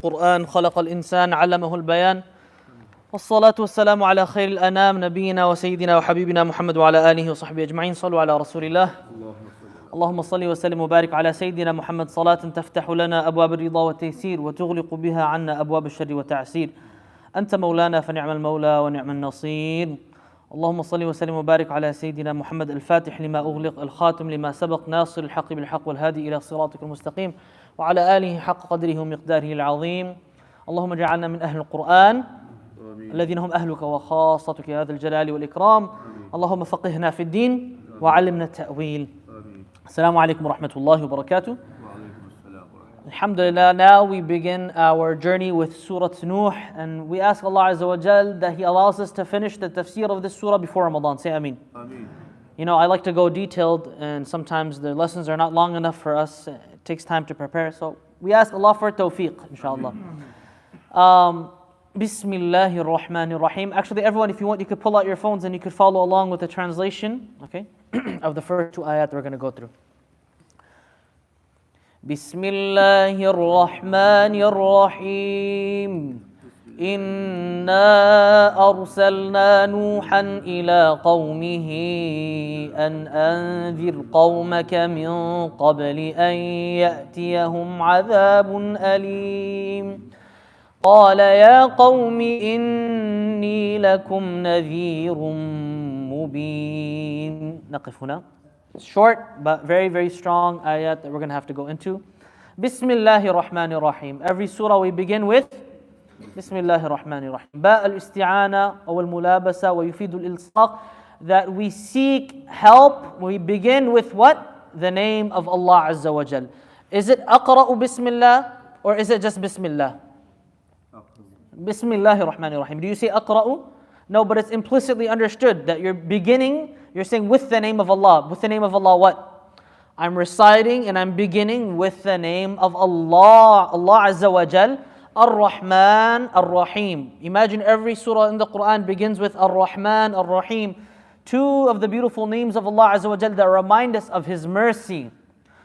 القرآن خلق الإنسان علمه البيان والصلاة والسلام على خير الأنام نبينا وسيدنا وحبيبنا محمد وعلى آله وصحبه أجمعين. صلوا على رسول الله. اللهم صل وسلم وبارك على سيدنا محمد صلاة تفتح لنا أبواب الرضا والتيسير وتغلق بها عنا أبواب الشر والتعسير. أنت مولانا فنعم المولى ونعم النصير. اللهم صل وسلم وبارك على سيدنا محمد الفاتح لما أغلق الخاتم لما سبق ناصر الحق بالحق والهادي إلى صراطك المستقيم وعلى آله حق قدره ومقداره العظيم. اللهم اجعلنا من أهل القرآن الذين هم أهلك وخاصتك يا ذا الجلال والإكرام. اللهم فقهنا في الدين وعلمنا التأويل. Assalamu alaikum wa rahmatullahi wa barakatuh. Alhamdulillah, now we begin our journey with Surat Nuh, and we ask Allah Azza wa Jal that He allows us to finish the tafseer of this surah before Ramadan. Say Ameen. Ameen. You know, I like to go detailed, and sometimes the lessons are not long enough for us. It takes time to prepare. So we ask Allah for tawfiq, inshallah. Bismillahir Rahmanir Rahim. Actually, everyone, if you want, you could pull out your phones and you could follow along with the translation, okay, of the first two ayat we're going to go through. Bismillahir Rahmanir Rahim. Inna arsalna Nuhan ila qawmihi an anzir qawmaka min qabli an ya'tiyahum adhabun alim. قال يا قوم إني لكم نذير مبين. نقف هنا. Short but very very strong ayat that we're going to have to go into. Bismillahir Rahmanir Rahim. Every surah we begin with Bismillahir Rahmanir Rahim. باء الاستعانة أو الملابسة ويفيد الإلصاق, that we seek help. We begin with what? The name of Allah Azza wa Jal. Is it أقرأ Bismillah or is it just Bismillah? Bismillahir Rahmanir Rahim. Do you say aqra'u? No, but it's implicitly understood that you're beginning, you're saying with the name of Allah. With the name of Allah what? I'm reciting and I'm beginning with the name of Allah. Allah Azza wa Jal. Ar-Rahman, Ar-Rahim. Imagine every surah in the Quran begins with Ar-Rahman, Ar-Rahim. Two of the beautiful names of Allah Azza wa Jal that remind us of His mercy.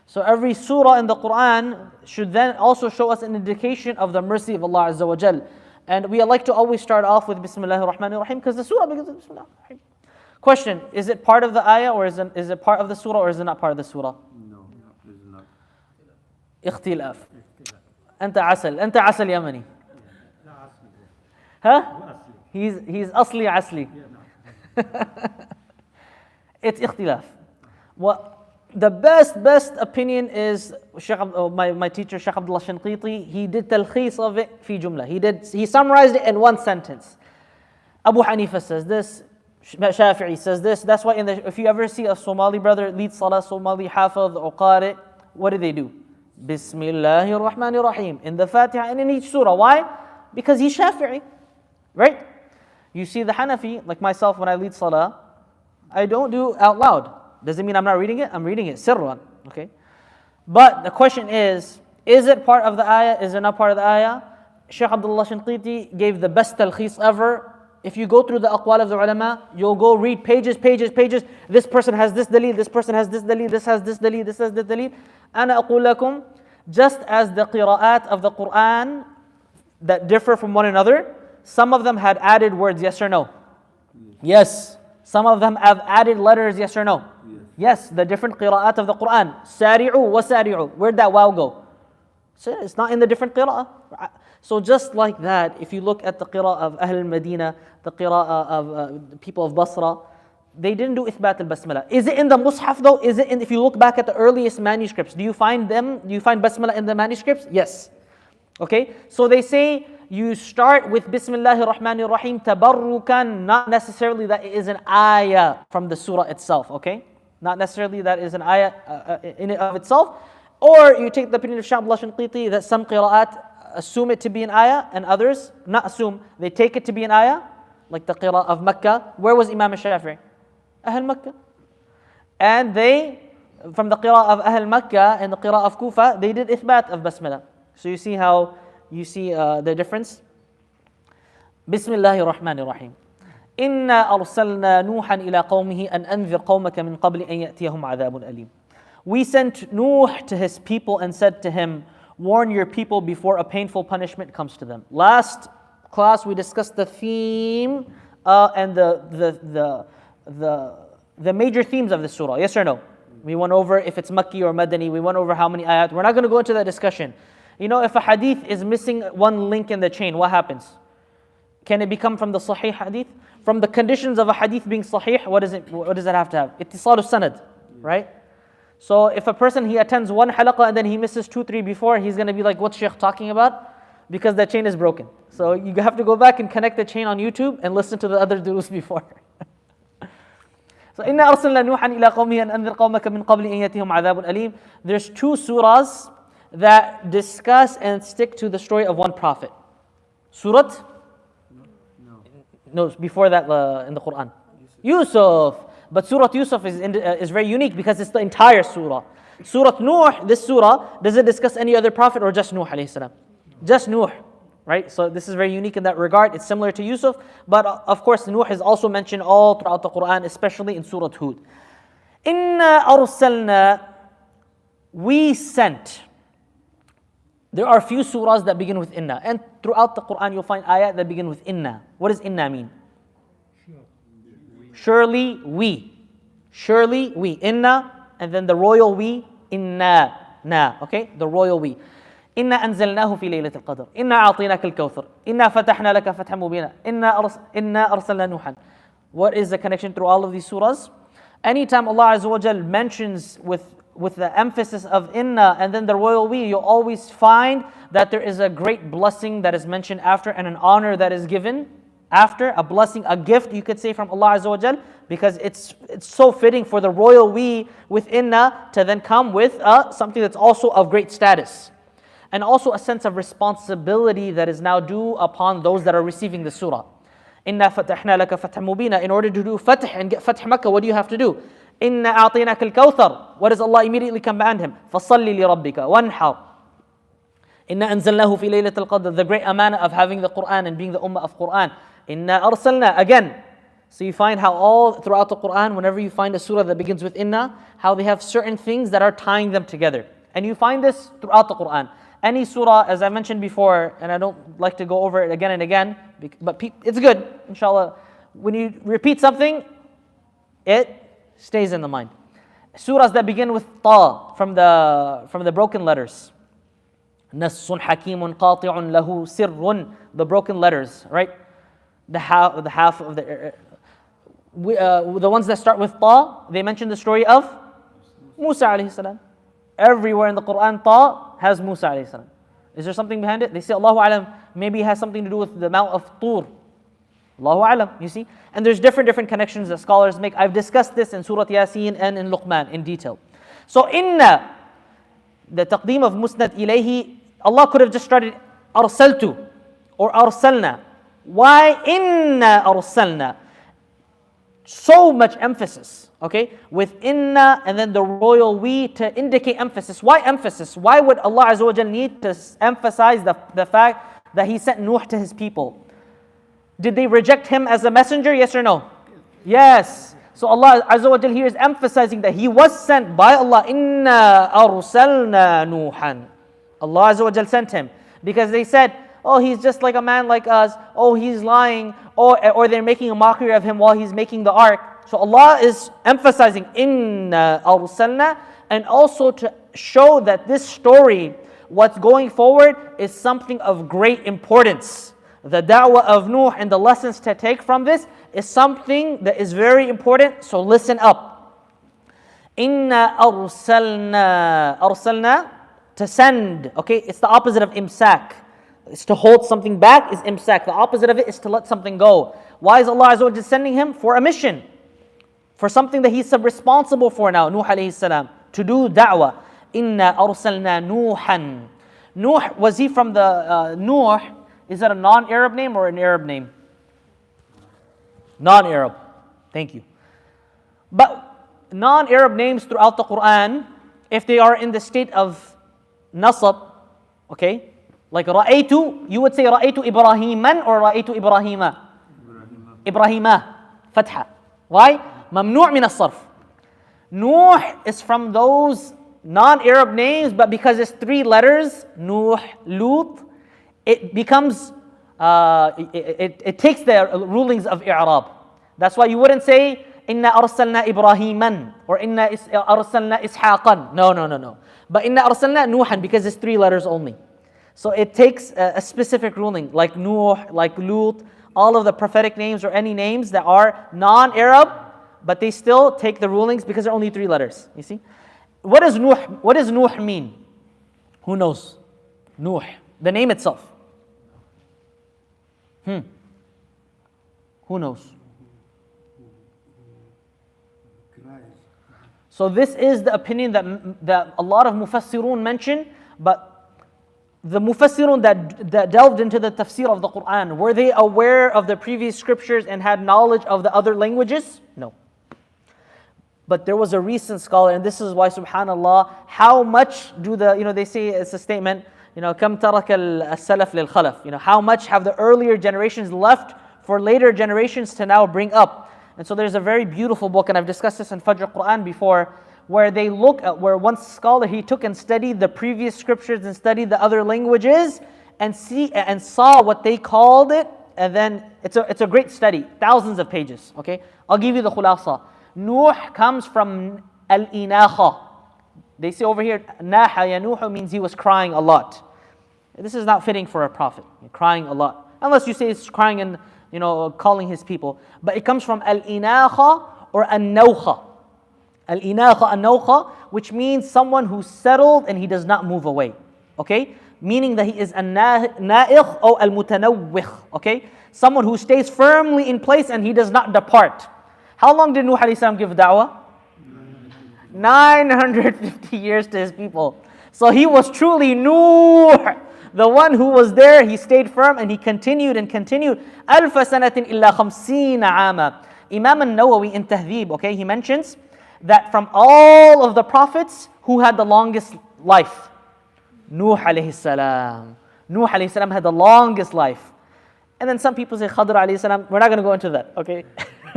So every surah in the Quran should then also show us an indication of the mercy of Allah Azza wa Jal. And we like to always start off with Bismillahir Rahmanir Rahim because the surah begins with Bismillah. Question, is it part of the ayah or is it part of the surah or is it not part of the surah? No, it is not. اختلاف. أنت عسل يمني. Huh? He's أصلي عسلي. It's اختلاف. What? The best opinion is my teacher Shaykh Abdullah Shanqiti. He did talkhis of it fi jumla. He summarized it in one sentence. Abu Hanifa says this, Shafi'i says this. That's why if you ever see a Somali brother lead salah, Somali hafiz or qari, what do? Bismillahir Rahmanir Rahim in the Fatiha and in each surah. Why? Because he's Shafi'i, right? You see the Hanafi, like myself, when I lead salah, I don't do out loud. Does it mean I'm not reading it? I'm reading it, sirran, okay? But the question is it part of the ayah? Is it not part of the ayah? Shaykh Abdullah Shanqiti gave the best talkhis ever. If you go through the aqwal of the ulama, you'll go read pages. This person has this daleel, this person has this daleel, this has this daleel, this has this daleel. Ana aqul lakum, just as the qira'at of the Quran that differ from one another, some of them had added words, yes or no? Yes. Some of them have added letters, yes or no? Yes, the different qira'at of the Quran. Sari'u wa sari'u. Where'd that wow go? So it's not in the different qira'ah. So just like that, if you look at the qira'ah of Ahl al-Madinah, the qira'ah of the people of Basra, they didn't do ithbat al-basmala. Is it in the mushaf though? If you look back at the earliest manuscripts, do you find basmala in the manuscripts? Yes. Okay, so they say you start with Bismillahir Rahmanir Rahim tabarrukan, not necessarily that it is an ayah from the surah itself, okay? Not necessarily that is an ayah in and of itself. Or you take the opinion of Shaykh Abdullah Shanqiti that some qira'at assume it to be an ayah and others not assume, they take it to be an ayah, like the qira'ah of Makkah. Where was Imam al-Shafi'i? Ahl Makkah. And they, from the qira'ah of Ahl Makkah and the qira'ah of Kufa, they did ithbat of basmala. So you see the difference. Bismillahir Rahmanir Rahim. إنا أرسلنا نوحا إلى قومه أن أنذر قومك من قبل أن يأتيهم عذاب أليم. We sent Nuh to his people and said to him, Warn your people before a painful punishment comes to them. Last class we discussed the theme and the major themes of the surah. Yes or no? We went over if it's Makki or Madani. We went over how many ayat. We're not going to go into that discussion. You know, if a hadith is missing one link in the chain, what happens? Can it become from the Sahih hadith? From the conditions of a hadith being Sahih, what does it have to have? Ittisal sanad, right? So if a person, he attends one halaqah and then he misses 2, 3 before, he's going to be like, what's Shaykh talking about? Because the chain is broken. So you have to go back and connect the chain on YouTube and listen to the other durus before. So إِنَّا أَرْسَلْنَا نُوحًا إِلَىٰ قَوْمِهِ أَنْ أَنذِرْ قَوْمَكَ مِنْ قَبْلِ أَنْ يَأْتِيَهُمْ عَذَابٌ أَلِيمٌ. There's 2 surahs that discuss and stick to the story of one prophet. Surat? No, before that in the Quran. Yusuf. But Surah Yusuf is very unique because it's the entire surah. Surah Nuh, this surah, does it discuss any other prophet or just Nuh alayhi salam? Just Nuh, right? So this is very unique in that regard. It's similar to Yusuf, but of course Nuh is also mentioned all throughout the Quran, especially in Surah Hud. Inna arsalna, we sent. There are few surahs that begin with inna, and throughout the Quran you'll find ayat that begin with inna. What does inna mean? Surely we. Surely we. Inna, and then the royal we, inna. Na, okay? The royal we. Inna anzalnahu fi laylatil qadr. Inna a'atinaka al-kawthar. Inna fatahna laka fathan mubina. Inna arsalna nuhan. What is the connection through all of these surahs? Anytime Allah Azza wa Jal mentions with the emphasis of inna and then the royal we, you'll always find that there is a great blessing that is mentioned after and an honor that is given after, a blessing, a gift you could say from Allah Azza wa Jal, because it's so fitting for the royal we with inna to then come with something that's also of great status. And also a sense of responsibility that is now due upon those that are receiving the surah. Inna fatahna laka fathan mubina. In order to do fatah and get fatah Makkah, what do you have to do? Inna a'atinaka al-kawthar. What does Allah immediately command him? فَصَلِّ لِرَبِّكَ وَانْحَرْ. Inna anzalnahu fi laylatil qadr. The great amana of having the Quran and being the ummah of Quran. Inna arsalna. Again, so you find how all throughout the Quran, whenever you find a surah that begins with inna, how they have certain things that are tying them together. And you find this throughout the Quran. Any surah, as I mentioned before, and I don't like to go over it again and again, but it's good, inshallah. When you repeat something, it stays in the mind. Surahs that begin with ta, from the broken letters. Nassun hakimun qati'un lahu sirrun, the broken letters, right? The half of the ones that start with ta, they mention the story of Musa alayhi salam. Everywhere in the Quran, ta has Musa alayhi salam. Is there something behind it? They say, Allahu alam, maybe it has something to do with the Mount of Tur. Allahu alam, you see? And there's different connections that scholars make. I've discussed this in Surah Yasin and in Luqman in detail. So inna, the taqdeem of musnad ilayhi, Allah could have just started arsaltu or arsalna. Why inna arsalna? So much emphasis, okay, with inna and then the royal we to indicate emphasis. Why emphasis? Why would Allah Azza wa Jal need to emphasize the fact that He sent Nuh to his people? Did they reject him as a messenger? Yes or no? Yes. So Allah Azza wa Jal here is emphasizing that he was sent by Allah. Inna arsalna Nuhan. Allah Azza wa Jal sent him. Because they said, oh, he's just like a man like us. Oh, he's lying. Or they're making a mockery of him while he's making the ark. So Allah is emphasizing inna arsalna, and also to show that this story, what's going forward, is something of great importance. The da'wah of Nuh and the lessons to take from this is something that is very important. So listen up. Inna arsalna. Arsalna, to send. Okay, it's the opposite of imsak. It's to hold something back is imsak. The opposite of it is to let something go. Why is Allah Azza wa Jalla sending him? For a mission. For something that he's responsible for now, Nuh alayhi salam. To do da'wah. Inna arsalna Nuhan. Nuh, was he from the Nuh? Is that a non-Arab name or an Arab name? Non-Arab. Thank you. But non-Arab names throughout the Quran, if they are in the state of nasab, okay, like ra'aytu, you would say ra'aytu Ibrahiman or ra'aytu Ibrahima? Ibrahima. Fatha. Why? Mamnu' min as-sarf. Nuh is from those non-Arab names, but because it's 3 letters, Nuh, Lut, it becomes, it takes the rulings of i'rab. That's why you wouldn't say, Inna arsalna Ibrahiman, or Inna arsalna Ishaqan. No. But Inna arsalna Nuhan, because it's 3 letters only. So it takes a specific ruling, like Nuh, like Lut, all of the prophetic names or any names that are non-Arab, but they still take the rulings because they're only 3 letters. You see? What does Nuh mean? Who knows? Nuh, the name itself. Who knows? So this is the opinion that a lot of mufassirun mention, but the mufassirun that delved into the tafsir of the Quran, were they aware of the previous scriptures and had knowledge of the other languages? No. But there was a recent scholar, and this is why, subhanallah, how much do they say it's a statement, كم ترك السلف للخلف, how much have the earlier generations left for later generations to now bring up. And so there's a very beautiful book, and I've discussed this in Fajr Quran before, where they look at, where one scholar, he took and studied the previous scriptures and studied the other languages and saw what they called it, and then it's a great study, thousands of pages, okay? I'll give you the khulasa. Nuh comes from al-inakha. They say over here, naha yanuhu means he was crying a lot. This is not fitting for a prophet, crying a lot. Unless you say it's crying and calling his people. But it comes from al-inakha or an-nawkha. Al-inakha, an-nawkha, which means someone who's settled and he does not move away. Okay? Meaning that he is an-na'ikh or al-mutanawwikh. Okay? Someone who stays firmly in place and he does not depart. How long did Nuh alayhi salam give da'wah? 950 years to his people. So he was truly Nuh. The one who was there, he stayed firm and he continued and continued. ألف سنة إلا خمسين عاما. Imam al-Nawawi in Tahdhib, okay, he mentions that from all of the prophets, who had the longest life? Nuh alayhi salam. Nuh alayhi salam had the longest life. And then some people say Khadr alayhi salam. We're not going to go into that, okay?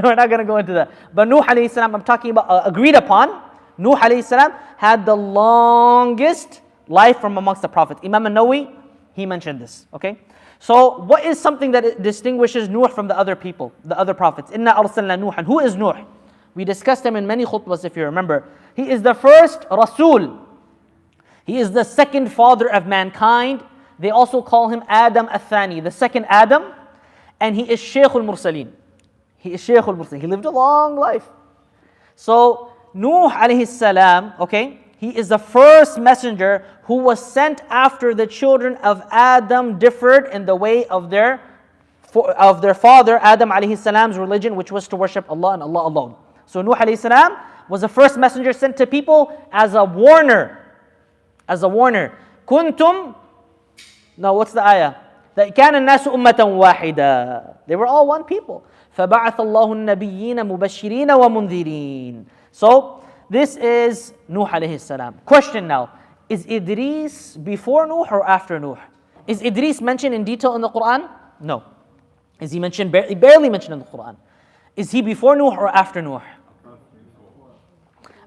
We're not going to go into that. But Nuh alayhi salam, I'm talking about agreed upon. Nuh alayhi salam had the longest life from amongst the prophets. Imam al-Nawawi, he mentioned this, okay? So what is something that distinguishes Nuh from the other people, the other prophets? Inna arsalna Nuhan. Who is Nuh? We discussed him in many khutbahs if you remember. He is the first Rasul. He is the second father of mankind. They also call him Adam al-Thani, the second Adam. And he is Shaykh al-Mursaleen. He is Shaykh al-Mursaleen. He lived a long life. So Nuh alayhi salam, okay, he is the first messenger who was sent after the children of Adam differed in the way of their father Adam alayhi salam's religion, which was to worship Allah and Allah alone. So Nuh alayhi salam was the first messenger sent to people as a warner. As a warner. Kuntum, now what's the ayah? That كان الناس أمة واحدة. They were all one people. فبعث الله النبيين مبشرين ومنذرين. So this is Nuh alayhi salam. Question now, is Idris before Nuh or after Nuh? Is Idris mentioned in detail in the Quran? No. Is he mentioned, barely mentioned in the Quran? Is he before Nuh or after Nuh?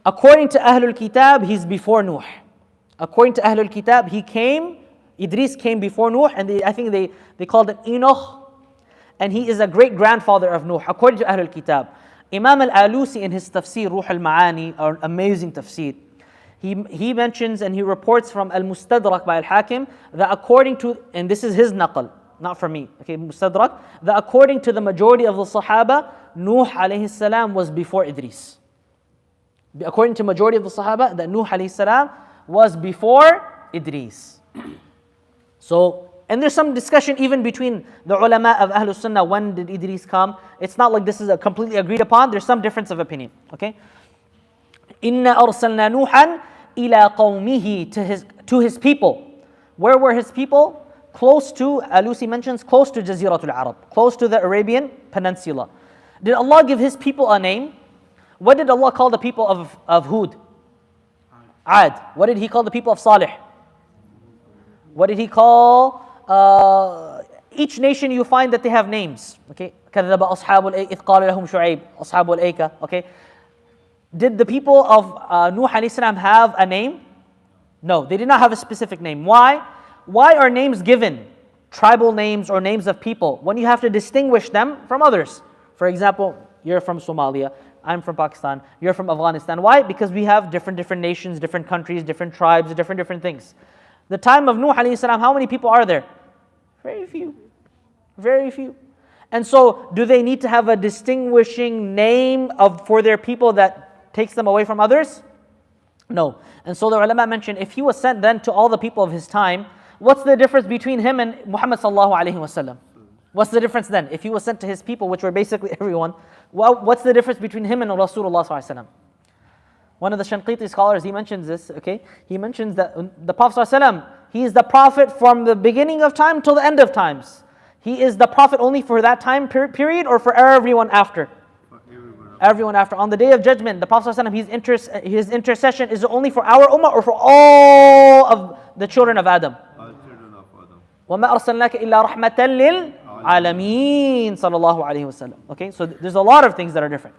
According to Ahlul Kitab, he's before Nuh. According to Ahlul Kitab, Idris came before Nuh, and I think they called him Enoch, and he is a great grandfather of Nuh, according to Ahlul Kitab. Imam al-Alusi in his Tafseer, Ruh al-Ma'ani, an amazing Tafseer, he mentions and he reports from al-Mustadrak by al-Hakim that according to, and this is his naqal, not from me, okay, Mustadrak, that according to the majority of the Sahaba, Nuh alayhi salam was before Idris. According to majority of the Sahaba, that Nuh alayhi salam was before Idris. So, and there's some discussion even between the ulama of Ahlul Sunnah, when did Idris come? It's not like this is a completely agreed upon, there's some difference of opinion, okay? Inna arsalna Nuhan ila qawmihi, to his people. Where were his people? Close to, Alusi mentions, close to Jaziratul Arab, close to the Arabian Peninsula. Did Allah give his people a name? What did Allah call the people of Hud? Ad. What did He call the people of Salih? What did He call? Each nation you find that they have names. Okay. كذب أصحاب الأيكة إذ قال لهم شعيب أصحاب الأيكة. Okay. Did the people of Nuh alayhi salam have a name? No, they did not have a specific name. Why? Why are names given? Tribal names or names of people, when you have to distinguish them from others. For example, you're from Somalia, I'm from Pakistan, you're from Afghanistan. Why? Because we have different nations, different countries, different tribes, different things. The time of Nuh alayhi salam, how many people are there? Very few. Very few. And so, do they need to have a distinguishing name for their people that takes them away from others? No. And so the ulama mentioned, if he was sent then to all the people of his time, what's the difference between him and Muhammad sallallahu alaihi wasallam? What's the difference then? If he was sent to his people, which were basically everyone, what's the difference between him and Rasulullah sallallahu alaihi wasallam? One of the Shanqiti scholars, he mentions this, okay? He mentions that the Prophet sallallahu alaihi wasallam, he is the Prophet from the beginning of time till the end of times. He is the Prophet only for that time period or for everyone after? Everyone after. On the Day of Judgment, the Prophet ﷺ, his intercession is only for our ummah or for all of the children of Adam? وَمَا أَرْسَلْنَاكَ إِلَّا رَحْمَةً لِلْعَالَمِينَ sallallahu alayhi wasallam. Okay, so there's a lot of things that are different.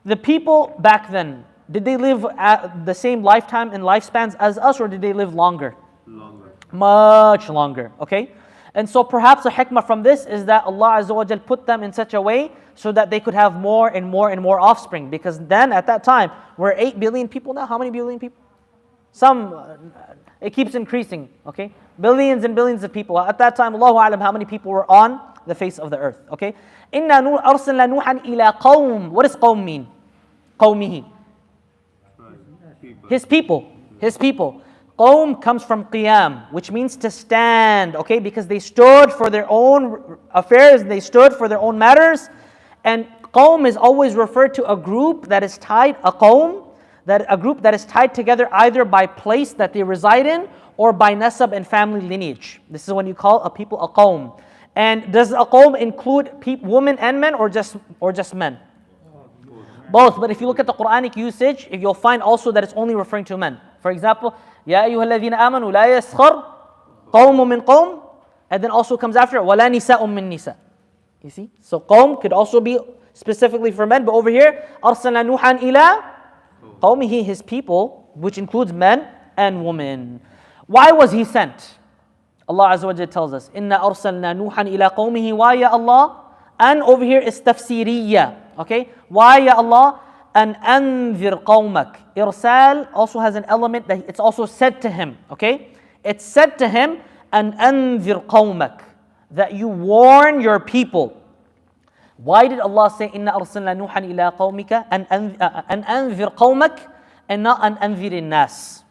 The people back then, did they live at the same lifetime and lifespans as us, or did they live longer? Longer. Much longer, okay? And so perhaps a hikmah from this is that Allah Azza wa Jal put them in such a way so that they could have more and more offspring. Because then at that time, we're 8 billion people now. How many billion people? It keeps increasing, okay? Billions and billions of people. At that time, Allahu A'lam, how many people were on the face of the earth, okay? إِنَّا أَرْسَلْنَا نُوحًا إِلَىٰ قَوْمٍ. What does qawm mean? قَوْمِهِ. His people. His people. Qawm comes from qiyam, which means to stand, okay? Because they stood for their own affairs, they stood for their own matters. And qawm is always referred to a group that is tied, a group that is tied together either by place that they reside in or by nasab and family lineage. This is when you call a people a qawm. And does a qawm include women and men or just men? Both. But if you look at the Quranic usage, you'll find also that it's only referring to men. For example, يا أيها الذين آمنوا لا يسخر قوم من قوم, and then also comes after ولا نساء من نساء. You see? So qawm could also be specifically for men, but over here أرسلنا نوحا إلى قومه, his people, which includes men and women. Why was he sent? Allah Azza wa Jalla tells us, إِنَّا أَرْسَلْنَا نُوحًا إِلَىٰ قَوْمِهِ. Why ya Allah? And over here is tafsiriyya. Okay? Why ya Allah? And أَنذِرْ قَوْمَكَ. Irsal also has an element that it's also said to him. Okay? It's said to him, and أَنذِرْ قَوْمَكَ, that you warn your people. Why did Allah say, إِنَّا أَرْسَلْنَا نُوحًا إِلَىٰ قَوْمِكَ أَنْ أَنذِرْ قَوْمَكَ, and not أَنْ أَنذِرِ النَّاسِ?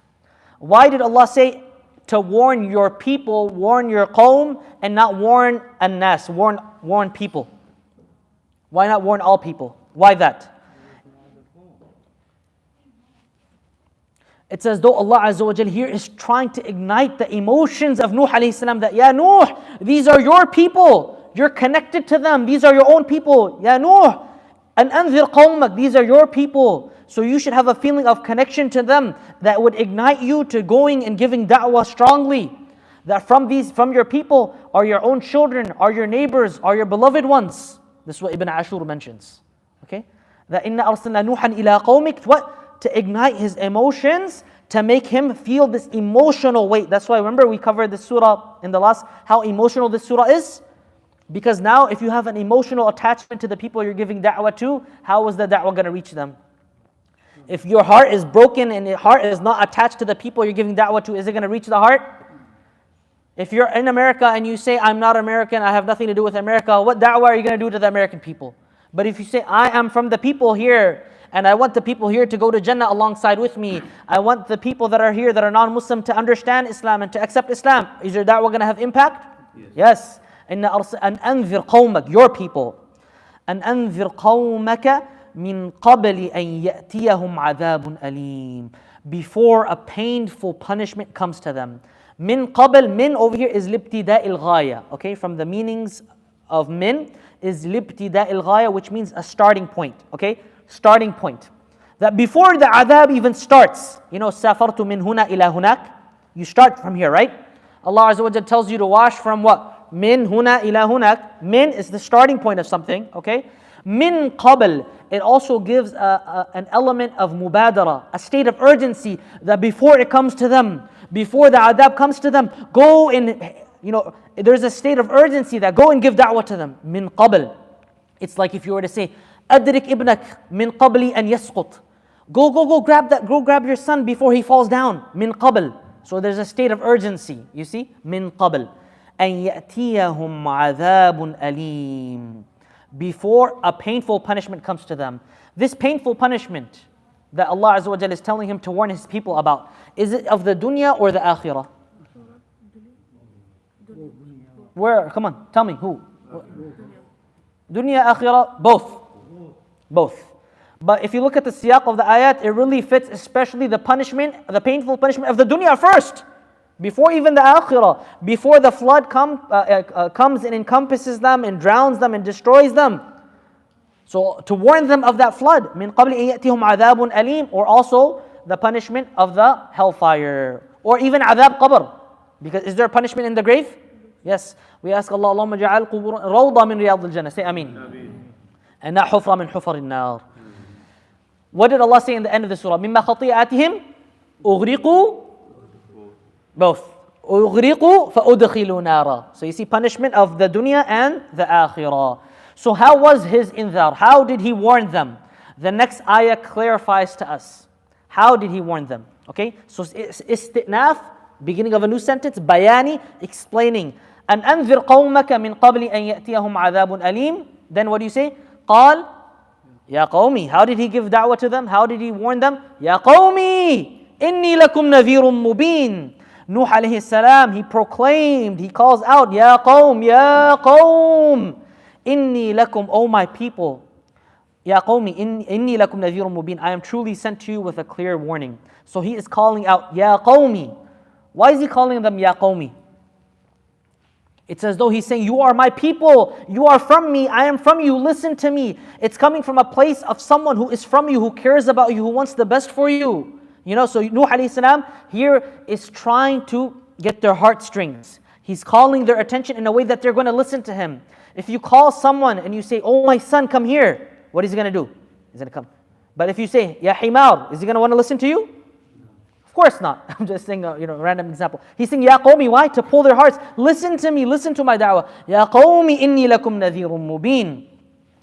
Why did Allah say to warn your people, warn your qawm, and not warn an-nas, warn people? Why not warn all people? Why that? It's as though Allah Azza wa Jal here is trying to ignite the emotions of Nuh alayhi salam, that Ya Nuh, these are your people. You're connected to them. These are your own people. Ya Nuh, and anzir qawmak, these are your people. So you should have a feeling of connection to them that would ignite you to going and giving da'wah strongly. That from your people are your own children, are your neighbors, are your beloved ones. This is what Ibn Ashur mentions. Okay? That inna arsalna nuhan ila qawmik, what? To ignite his emotions, to make him feel this emotional weight. That's why, remember, we covered this surah in the last, how emotional this surah is. Because now, if you have an emotional attachment to the people you're giving da'wah to, how is the da'wah going to reach them? If your heart is broken and your heart is not attached to the people you're giving da'wah to, is it going to reach the heart? If you're in America and you say, I'm not American, I have nothing to do with America, what da'wah are you going to do to the American people? But if you say, I am from the people here, and I want the people here to go to Jannah alongside with me, I want the people that are here that are non-Muslim to understand Islam and to accept Islam, is your da'wah going to have impact? Yes. أَنْ أَنذِرْ قَوْمَكَ, your people. أَنْ أَنذِرْ قَوْمَكَ مِنْ قَبْلِ أَنْ يَأْتِيَهُمْ عَذَابٌ أَلِيمٌ, before a painful punishment comes to them. Min qabl, min over here is libtida'il ghaya. Okay, from the meanings of min is libtida'il ghaya, which means a starting point. Okay, starting point. That before the adhab even starts, safartu min huna ila hunak, you start from here, right? Allah Azza wa Jalla tells you to wash from what? Min huna ila hunak. Min is the starting point of something, okay? Min qabl, it also gives an element of mubadara, a state of urgency, that before it comes to them, before the adab comes to them, go and, there's a state of urgency that go and give da'wah to them. Min qabl. It's like if you were to say, Adrik ibnak min qabli an yasqut. Go grab your son before he falls down. Min qabl. So there's a state of urgency, you see? Min qabl. An ya'tiyahum adhabun alim. Before a painful punishment comes to them. This painful punishment that Allah Azza wa Jalla is telling him to warn his people about, is it of the dunya or the akhirah? Where? Come on, tell me, who? Dunya, akhirah, both. Both. But if you look at the siyaq of the ayat, it really fits especially the punishment, the painful punishment of the dunya first. Before even the akhirah. Before the flood comes and encompasses them and drowns them and destroys them. So to warn them of that flood. Min qabli an ya'tihum adhabun alim. Or also the punishment of the hellfire. Or even adhab qabr. Because is there punishment in the grave? Yes. We ask Allah, Allahumma ja'al qubur rawda min riyadil jannah. Say ameen. And not hufra min hufar al-nar. What did Allah say in the end of the surah? Mimma khati'atihim ughriqu. Both. Ughriqu fa'udkhilu nara. So you see punishment of the dunya and the akhirah. So how was his inzar? How did he warn them? The next ayah clarifies to us. How did he warn them? Okay, so istitnaf, beginning of a new sentence, bayani, explaining. An anzir qawmaka min qabli an ya'tiyahum adhabun alim. Then what do you say? Qal, ya qawmi. How did he give da'wah to them? How did he warn them? Ya qawmi, inni lakum nadhirun mubin. Nuh alayhi salam, he proclaimed, he calls out, ya qawm, inni lakum, O my people. Ya qawmi, inni lakum nadhirun mubin. I am truly sent to you with a clear warning. So he is calling out, ya qawmi. Why is he calling them ya qawmi? It's as though he's saying, you are my people, you are from me, I am from you, listen to me. It's coming from a place of someone who is from you, who cares about you, who wants the best for you. So Nuh alayhi salam here is trying to get their heartstrings. He's calling their attention in a way that they're going to listen to him. If you call someone and you say, oh my son, come here, what is he going to do? He's going to come. But if you say, ya himar, is he going to want to listen to you? Of course not. I'm just saying a random example. He's saying, ya qawmi, why? To pull their hearts. Listen to me, listen to my da'wah. Ya qawmi inni lakum nadhirun mubin.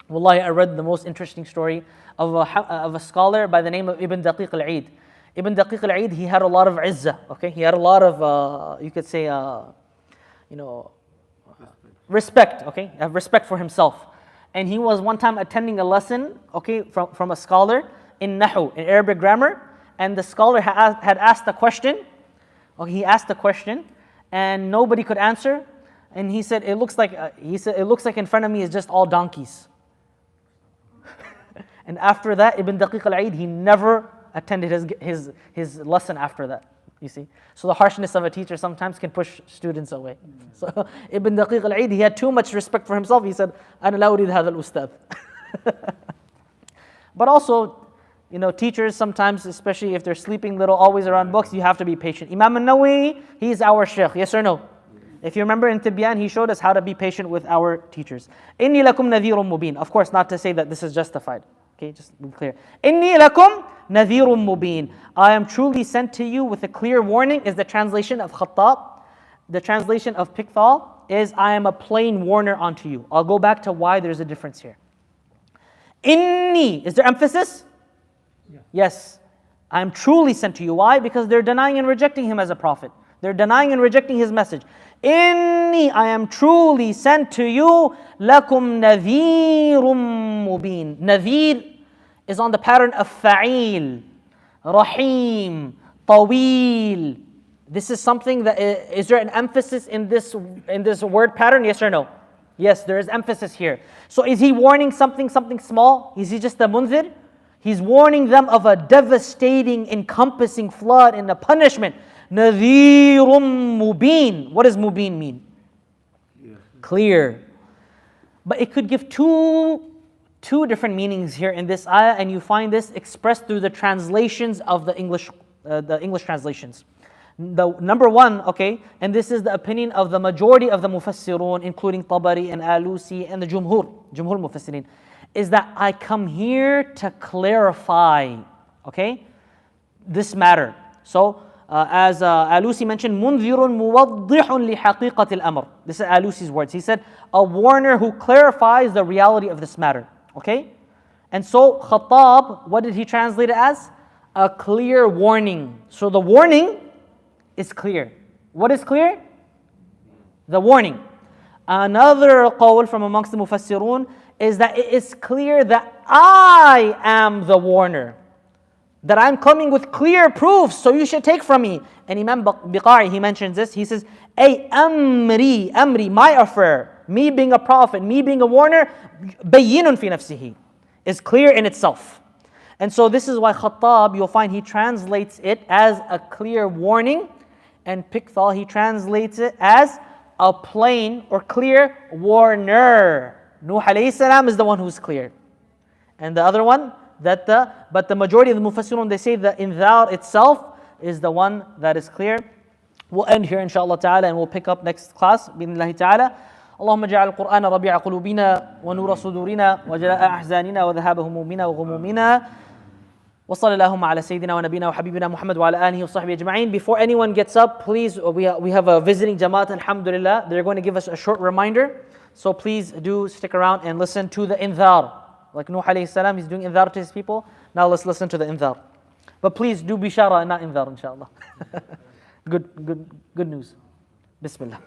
Wallahi, I read the most interesting story of a scholar by the name of Ibn Daqiq al-Eid. Ibn Daqiq al-Eid, he had a lot of izzah, okay? He had a lot of, you could say, respect, okay? Respect for himself. And he was one time attending a lesson, okay, from a scholar in Nahu, in Arabic grammar. And the scholar had asked a question. Okay, he asked a question, and nobody could answer. And he said, it looks like in front of me is just all donkeys. And after that, Ibn Daqiq al-Eid, he never attended his lesson after that. You see, so the harshness of a teacher sometimes can push students away. So Ibn Daqiq al-Eid, he had too much respect for himself. He said, "Ana la urid hadha al-ustad." But also, teachers sometimes, especially if they're sleeping little, always around books, you have to be patient. Imam al-Nawawi, he's our shaykh, yes or no? If you remember in Tibyan, he showed us how to be patient with our teachers. Inni lakum nadhirun mubin. Of course, not to say that this is justified. Okay, just be clear. Inni lakum nadhirun mubin. I am truly sent to you with a clear warning, is the translation of Khattab. The translation of Pickthall is, I am a plain warner unto you. I'll go back to why there's a difference here. Inni, is there emphasis? Yeah. Yes. I am truly sent to you. Why? Because they're denying and rejecting him as a prophet. They're denying and rejecting his message. Inni, I am truly sent to you. Lakum nadhirun mubin. Nadhir is on the pattern of fa'il, rahim, tawil. This is something that, is there an emphasis in this word pattern? Yes or no? Yes, there is emphasis here. So is he warning something small? Is he just a munzir? He's warning them of a devastating, encompassing flood and a punishment. Nadhirun mubin. What does mubin mean? Clear. But it could give two different meanings here in this ayah, and you find this expressed through the translations of the English translations. The number one, okay, and this is the opinion of the majority of the mufassirun, including Tabari and Alusi and the Jumhur Mufassirin, is that I come here to clarify, okay, this matter. So as Alusi mentioned, منذر موضح لحقيقة الأمر. This is Alusi's words. He said, a warner who clarifies the reality of this matter. Okay? And so Khattab, what did he translate it as? A clear warning. So the warning is clear. What is clear? The warning. Another qawl from amongst the Mufassirun is that it is clear that I am the warner. That I'm coming with clear proofs, so you should take from me. And Imam Biqai, he mentions this. He says, Ay amri, my affair, me being a prophet, me being a warner, bayyinun fi nafsihi, is clear in itself. And so this is why Khattab, you'll find he translates it as a clear warning, and Pickthall, he translates it as a plain or clear warner. Nuh alayhi salam is the one who's clear. And the other one, but the majority of the Mufassirun, they say the inzar itself is the one that is clear. We'll end here inshallah ta'ala and we'll pick up next class بإذن ta'ala. اللهم اجعل القرآن ربيع قلوبنا ونور صدورنا وجلاء أحزاننا وذهاب همومنا وغمومنا وصلى اللهم على سيدنا ونبينا وحبيبنا محمد وعلى آله وصحبه أجمعين. Before anyone gets up, please, we have a visiting Jamaat, alhamdulillah. They're going to give us a short reminder. So please do stick around and listen to the inzar. Like Nuh alayhi salam, he's doing inzar to his people. Now let's listen to the inzar. But please do bishara and not inzar, inshallah. Good news. Bismillah.